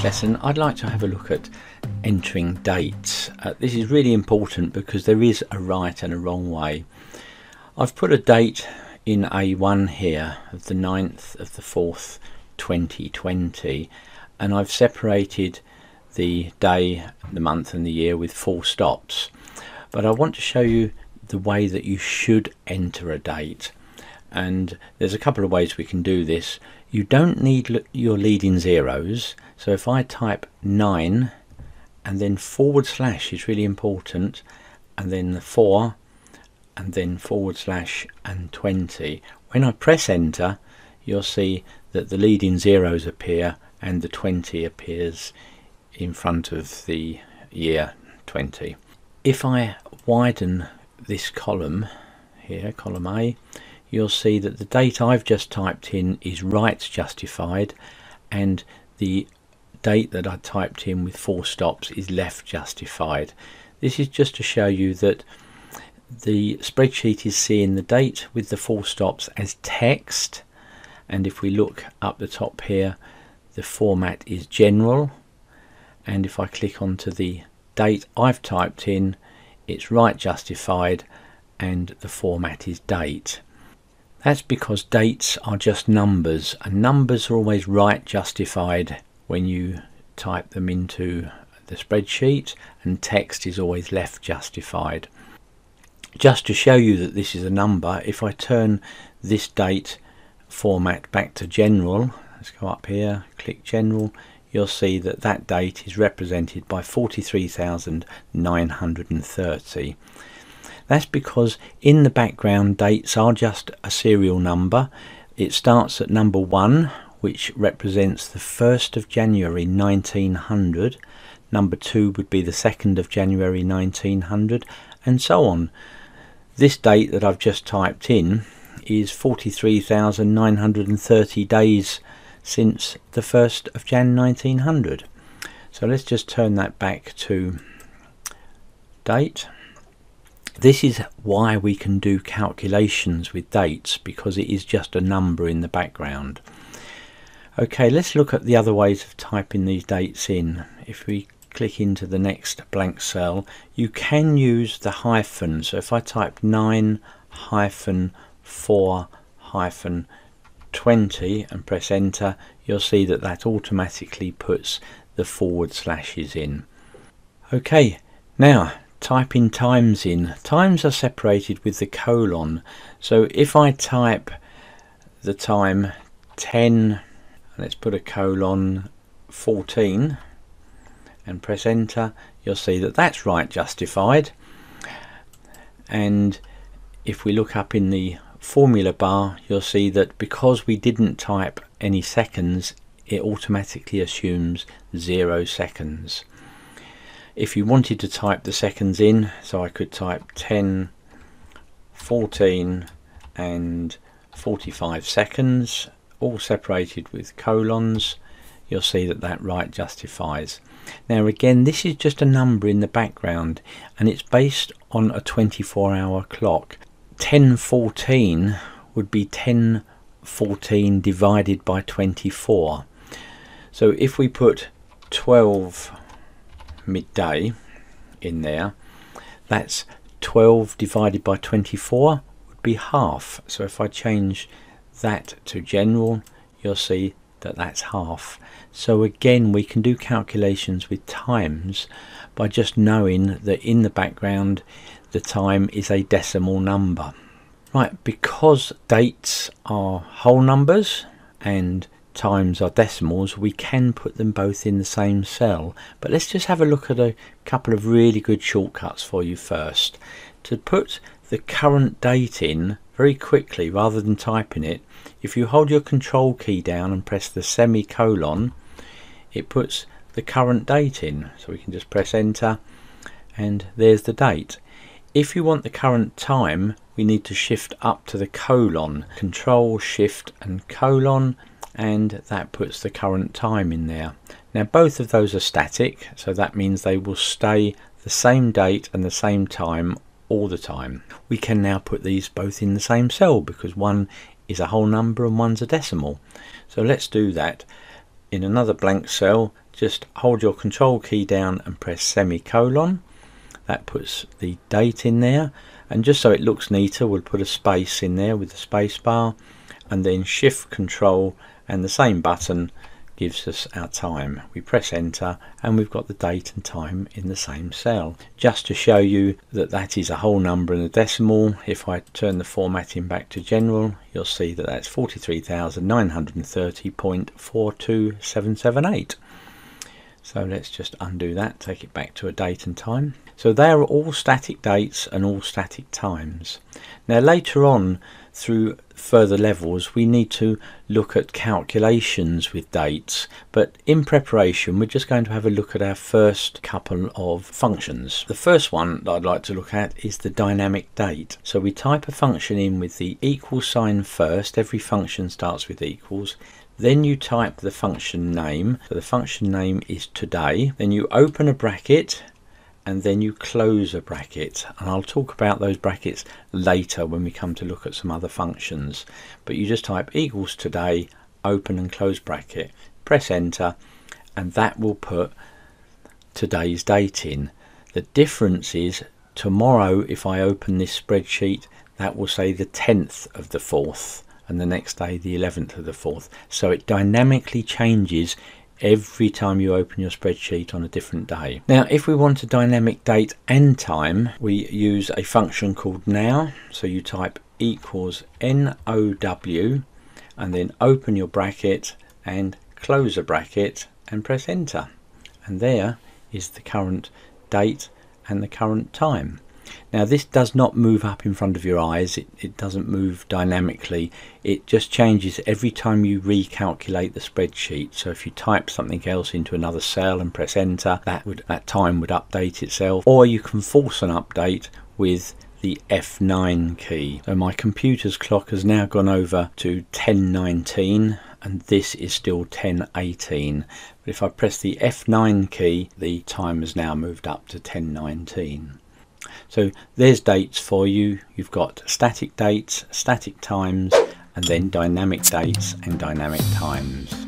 this lesson I'd like to have a look at entering dates. This is really important because there is a right and a wrong way. I've put a date in A1 here of the 9th of the 4th 2020, and I've separated the day, the month and the year with full stops. But I want to show you the way that you should enter a date, and there's a couple of ways we can do this. You don't need your leading zeros, so if I type 9 and then / is really important, and then the 4 and then / and 20, when I press enter you'll see that the leading zeros appear and the 20 appears in front of the year 20. If I widen this column here, column A, you'll see that the date I've just typed in is right justified, and the date that I typed in with full stops is left justified. This is just to show you that the spreadsheet is seeing the date with the full stops as text, and if we look up the top here, the format is general, and if I click onto the date I've typed in, it's right justified and the format is date. That's because dates are just numbers, and numbers are always right justified when you type them into the spreadsheet, and text is always left justified. Just to show you that this is a number, if I turn this date format back to general, let's go up here, click general, you'll see that that date is represented by 43,930. That's because in the background dates are just a serial number. It starts at number 1, which represents the 1st of January 1900. Number 2 would be the 2nd of January 1900, and so on. This date that I've just typed in is 43,930 days since the 1st of Jan 1900. So let's just turn that back to date. This is why we can do calculations with dates, because it is just a number in the background. Okay, let's look at the other ways of typing these dates in. If we click into the next blank cell, you can use the hyphen. So if I type 9-4-20 and press enter, you'll see that that automatically puts the / in. Okay, now type in times in. Times are separated with the colon, so if I type the time 10, let's put a colon 14 and press enter, you'll see that that's right justified. And if we look up in the formula bar, you'll see that because we didn't type any seconds, it automatically assumes 0 seconds. If you wanted to type the seconds in, so I could type 10, 14 and 45 seconds, all separated with colons, you'll see that that right justifies. Now again, this is just a number in the background, and it's based on a 24-hour clock. 1014 would be 1014 divided by 24. So if we put 12 midday in there, that's 12 divided by 24 would be half. So if I change that to general, you'll see that that's half. So again, we can do calculations with times by just knowing that in the background the time is a decimal number. Right, because dates are whole numbers and times are decimals, we can put them both in the same cell. But let's just have a look at a couple of really good shortcuts for you first. To put the current date in very quickly rather than typing it, if you hold your control key down and press the semicolon, it puts the current date in. So we can just press enter and there's the date. If you want the current time, we need to shift up to the colon, control shift and colon, and that puts the current time in there. Now both of those are static, so that means they will stay the same date and the same time all the time. We can now put these both in the same cell because one is a whole number and one's a decimal. So let's do that. In another blank cell, just hold your control key down and press semicolon. That puts the date in there, and just so it looks neater, we'll put a space in there with the space bar, and then shift control and the same button gives us our time. We press enter and we've got the date and time in the same cell. Just to show you that that is a whole number and a decimal, if I turn the formatting back to general, you'll see that that's 43,930.42778. So let's just undo that, take it back to a date and time. So they are all static dates and all static times. Now later on through further levels we need to look at calculations with dates, but in preparation we're just going to have a look at our first couple of functions. The first one that I'd like to look at is the dynamic date. So we type a function in with the equal sign first. Every function starts with equals. Then you type the function name. So the function name is today. Then you open a bracket and then you close a bracket, and I'll talk about those brackets later when we come to look at some other functions. But you just type equals today, open and close bracket, press enter, and that will put today's date in. The difference is tomorrow, if I open this spreadsheet, that will say the 10th of the 4th, and the next day the 11th of the 4th. So it dynamically changes every time you open your spreadsheet on a different day. Now if we want a dynamic date and time, we use a function called now. So you type equals NOW and then open your bracket and close a bracket and press enter, and there is the current date and the current time. Now this does not move up in front of your eyes, it doesn't move dynamically, it just changes every time you recalculate the spreadsheet. So if you type something else into another cell and press enter, that time would update itself, or you can force an update with the F9 key. So my computer's clock has now gone over to 10:19 and this is still 10:18, but if I press the F9 key, the time has now moved up to 10:19. So there's dates for you. You've got static dates, static times, and then dynamic dates and dynamic times.